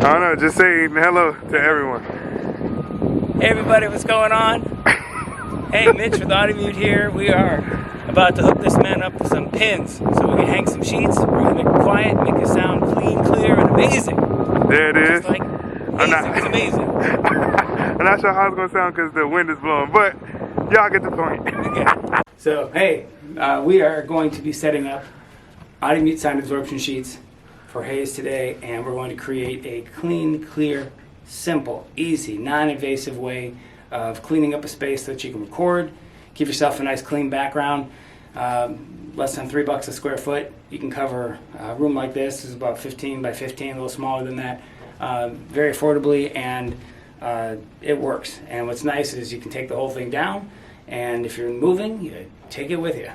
I don't know, just say hello to everyone. Hey everybody, what's going on? Hey, Mitch with Audimute here. We are about to hook this man up with some pins so we can hang some sheets. We're going to make it quiet, make it sound clean, clear, and amazing. There it is. Just like amazing, it's amazing. I'm not sure how it's going to sound because the wind is blowing, but y'all get the point. Okay. So, hey, we are going to be setting up Audimute sound absorption sheets for Hayes today, and we're going to create a clean, clear, simple, easy, non-invasive way of cleaning up a space so that you can record, give yourself a nice clean background. Less than $3 a square foot. You can cover a room like this. This is about 15 by 15, a little smaller than that, very affordably, and it works. And what's nice is you can take the whole thing down, and if you're moving, you take it with you.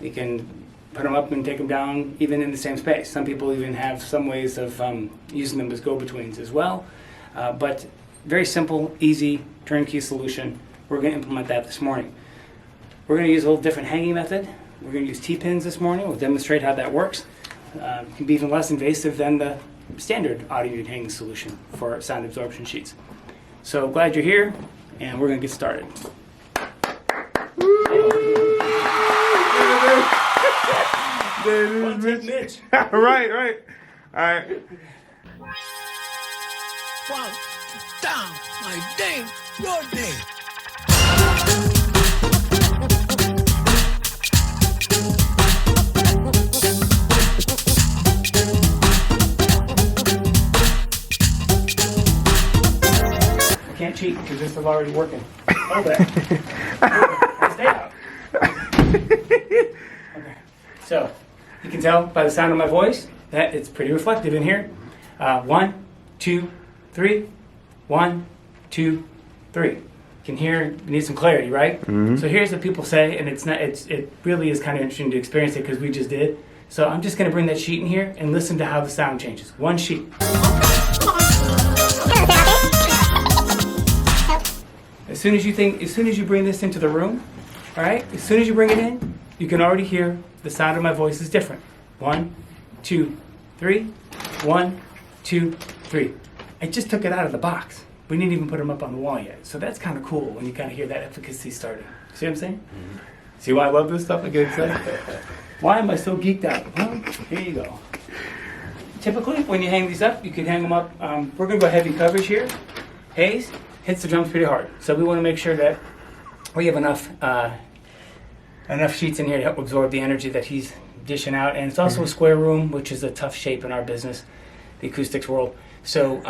You can put them up and take them down even in the same space. Some people even have some ways of using them as go-betweens as well. But very simple, easy, turnkey solution. We're going to implement that this morning. We're going to use a little different hanging method. We're going to use T-pins this morning. We'll demonstrate how that works. It can be even less invasive than the standard Audimute hanging solution for sound absorption sheets. So glad you're here, and we're going to get started. One take, Mitch. Right. All right. One, down, my day, your day. I can't cheat because this is already working. Hold that. Stay out. Okay. So, you can tell by the sound of my voice that it's pretty reflective in here. 1, 2, 3. 1, 2, 3. You can hear, you need some clarity, right? Mm-hmm. So here's what people say, and it really is kind of interesting to experience it because we just did. So I'm just going to bring that sheet in here and listen to how the sound changes. One sheet. As soon as you bring this into the room, all right, as soon as you bring it in, you can already hear the sound of my voice is different. 1, 2, 3. 1, 2, 3. I just took it out of the box. We didn't even put them up on the wall yet. So that's kind of cool when you kind of hear that efficacy starting. See what I'm saying? Mm-hmm. See why I love this stuff? I get excited. Why am I so geeked out? Well, here you go. Typically, when you hang these up, you can hang them up. We're going to go heavy coverage here. Hayes hits the drums pretty hard. So we want to make sure that we have enough sheets in here to help absorb the energy that he's dishing out. And it's also a square room, which is a tough shape in our business, the acoustics world. So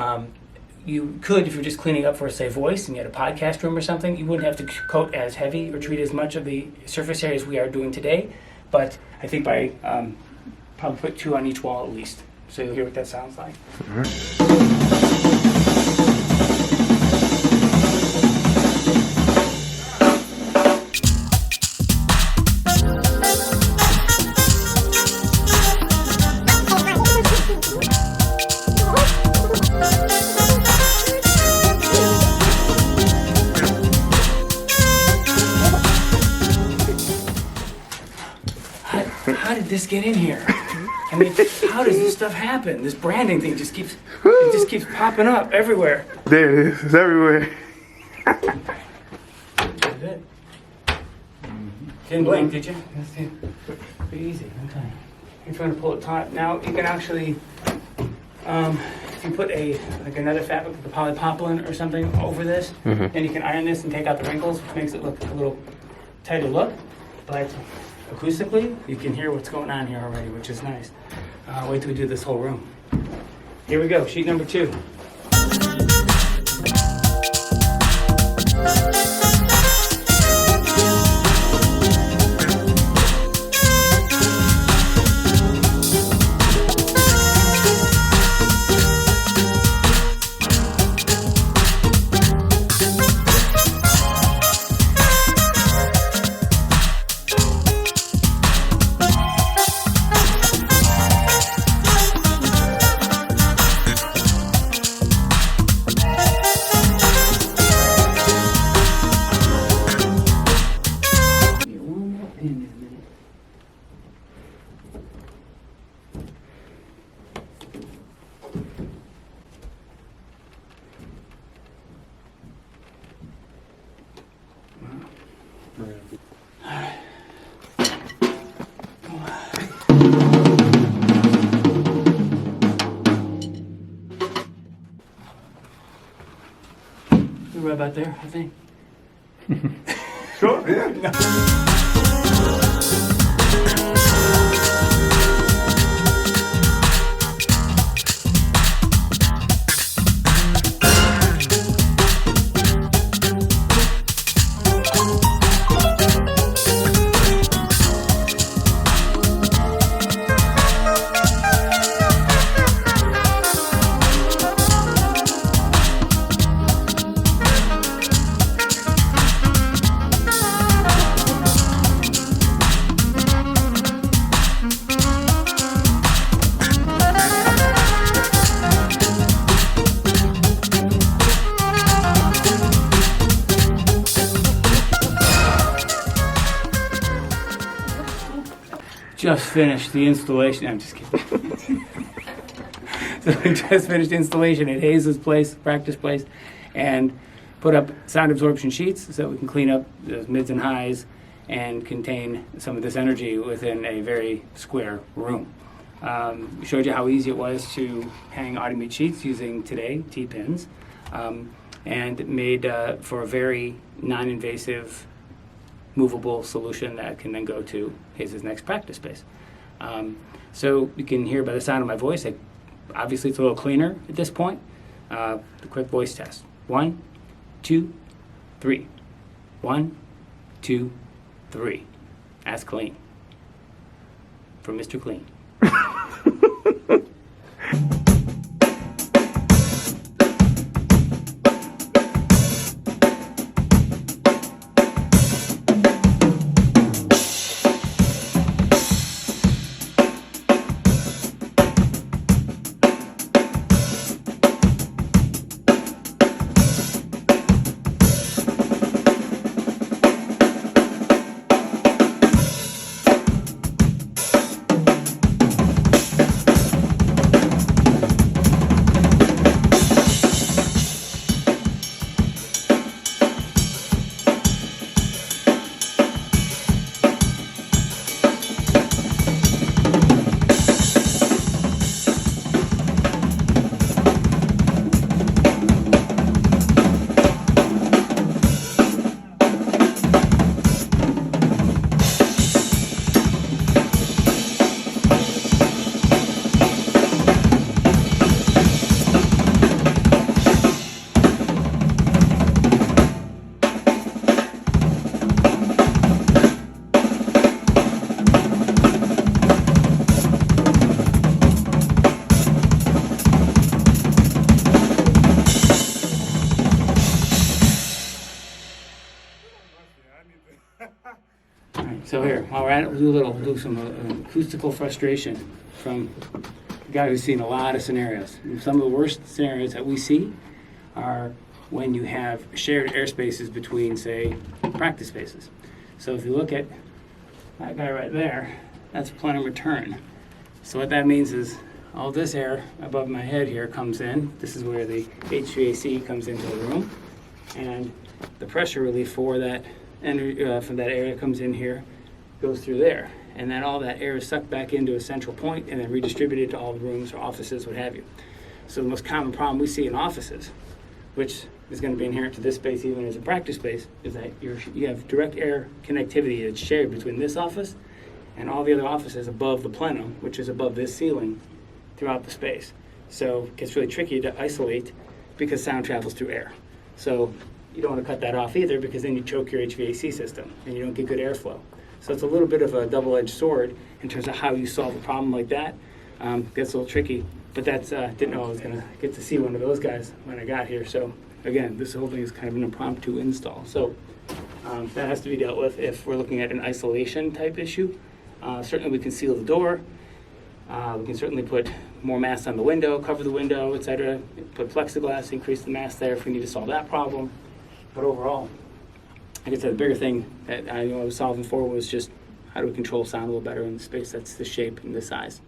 you could, if you're just cleaning up for, say, voice, and you had a podcast room or something, you wouldn't have to coat as heavy or treat as much of the surface area as we are doing today. But I think by probably put 2 on each wall at least. So you'll hear what that sounds like. How did this get in here? I mean, how does this stuff happen? This branding thing just keeps popping up everywhere. There it is. It's everywhere. That's it. Didn't blink, did you? That's pretty easy. Okay. You're trying to pull it taut. Now you can actually, if you put another fabric, like a polypropylene or something over this, then you can iron this and take out the wrinkles, which makes it look a little tighter look. But acoustically, you can hear what's going on here already, which is nice. Wait till we do this whole room. Here we go, sheet number 2. right about there, I think. Sure, yeah. Just finished the installation. I'm just kidding. So we just finished installation at Hayes' place, practice place, and put up sound absorption sheets so we can clean up those mids and highs and contain some of this energy within a very square room. We showed you how easy it was to hang Audimute sheets using today T-pins, and made for a very non-invasive movable solution that can then go to Hayes' next practice space. So you can hear by the sound of my voice, obviously it's a little cleaner at this point. The quick voice test. 1, 2, 3. 1, 2, 3. That's clean. From Mr. Clean. So here, while we're at it, we'll do some acoustical frustration from a guy who's seen a lot of scenarios. And some of the worst scenarios that we see are when you have shared airspaces between, say, practice spaces. So if you look at that guy right there, that's plenum return. So what that means is all this air above my head here comes in. This is where the HVAC comes into the room, and the pressure relief for that from that area comes in here, goes through there, and then all that air is sucked back into a central point and then redistributed to all the rooms or offices, what have you. So the most common problem we see in offices, which is going to be inherent to this space even as a practice space, is that you have direct air connectivity that's shared between this office and all the other offices above the plenum, which is above this ceiling, throughout the space. So it gets really tricky to isolate because sound travels through air. So you don't want to cut that off either, because then you choke your HVAC system and you don't get good airflow. So it's a little bit of a double-edged sword in terms of how you solve a problem like that. Gets a little tricky, but that's didn't know I was going to get to see one of those guys when I got here. So again, this whole thing is kind of an impromptu install. So that has to be dealt with if we're looking at an isolation type issue. Certainly we can seal the door. We can certainly put more mass on the window, cover the window, etc. Put plexiglass, increase the mass there if we need to solve that problem. But overall, like I said, the bigger thing that I was solving for was just how do we control sound a little better in the space that's the shape and the size.